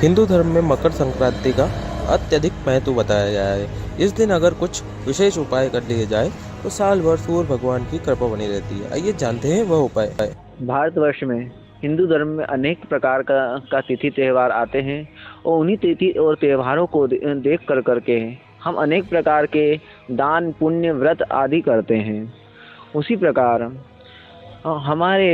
हिंदू धर्म में मकर संक्रांति का अत्यधिक महत्व बताया गया है। इस दिन अगर कुछ विशेष उपाय कर लिए जाए तो साल भर सूर्य भगवान की कृपा बनी रहती है। आइए जानते हैं वह उपाय। भारतवर्ष में हिंदू धर्म में अनेक प्रकार का तिथि त्यौहार आते हैं और उन्हीं तिथि और त्योहारों को देख करके हम अनेक प्रकार के दान पुण्य व्रत आदि करते हैं। उसी प्रकार हमारे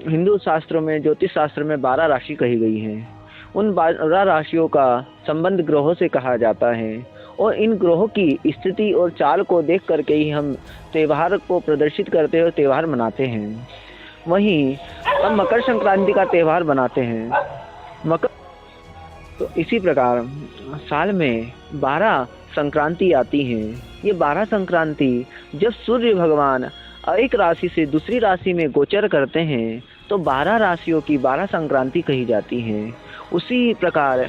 हिंदू शास्त्रों में ज्योतिष शास्त्र में 12 राशि कही गई हैं। उन 12 राशियों का संबंध ग्रहों से कहा जाता है और इन ग्रहों की स्थिति और चाल को देख करके ही हम त्यौहार को प्रदर्शित करते हैं और त्यौहार मनाते हैं। वहीं हम मकर संक्रांति का त्यौहार बनाते हैं। मकर तो इसी प्रकार साल में 12 संक्रांति आती हैं। ये 12 संक्रांति जब सूर्य भगवान एक राशि से दूसरी राशि में गोचर करते हैं तो 12 राशियों की 12 संक्रांति कही जाती हैं। उसी प्रकार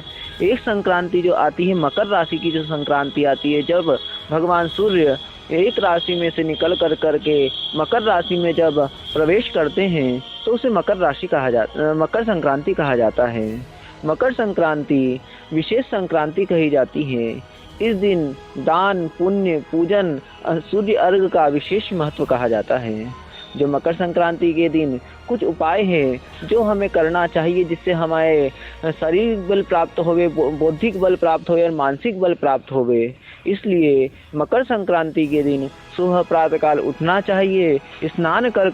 एक संक्रांति जो आती है मकर राशि की जो संक्रांति आती है, जब भगवान सूर्य एक राशि में से निकल करके मकर राशि में जब प्रवेश करते हैं तो उसे मकर संक्रांति कहा जाता है। मकर संक्रांति विशेष संक्रांति कही जाती है। इस दिन दान पुण्य पूजन सूर्य अर्घ का विशेष महत्व कहा जाता है। जो मकर संक्रांति के दिन कुछ उपाय हैं जो हमें करना चाहिए जिससे हमारे शारीरिक बल प्राप्त होवे, बौद्धिक बल प्राप्त होवे और मानसिक बल प्राप्त होवे। इसलिए मकर संक्रांति के दिन सुबह प्रातःकाल उठना चाहिए, स्नान कर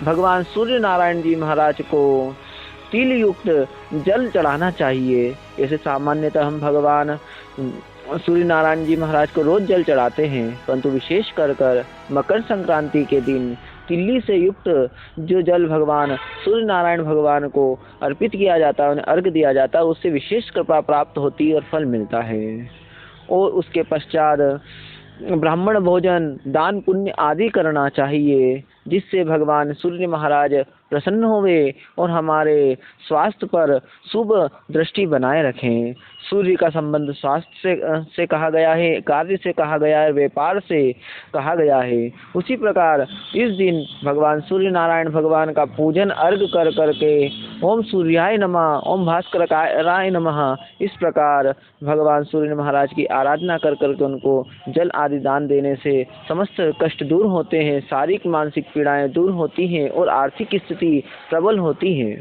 भगवान सूर्य नारायण जी महाराज को तिल युक्त जल चढ़ाना चाहिए। ऐसे सामान्यतः हम भगवान सूर्य नारायण जी महाराज को रोज जल चढ़ाते हैं, परंतु विशेष कर मकर संक्रांति के दिन तिल्ली से युक्त जो जल भगवान सूर्य नारायण भगवान को अर्पित किया जाता है, उन्हें अर्घ दिया जाता है, उससे विशेष कृपा प्राप्त होती है और फल मिलता है। और उसके पश्चात ब्राह्मण भोजन दान पुण्य आदि करना चाहिए जिससे भगवान सूर्य महाराज प्रसन्न होवे और हमारे स्वास्थ्य पर शुभ दृष्टि बनाए रखें। सूर्य का संबंध स्वास्थ्य से कहा गया है, कार्य से कहा गया है, व्यापार से कहा गया है। उसी प्रकार इस दिन भगवान सूर्य नारायण भगवान का पूजन अर्घ करके ओम सूर्याय नमः ओम भास्कराय नमः इस प्रकार भगवान सूर्य महाराज की आराधना करके उनको जल आदि दान देने से समस्त कष्ट दूर होते हैं, शारीरिक मानसिक पीड़ाएं दूर होती हैं और आर्थिक स्थिति प्रबल होती है।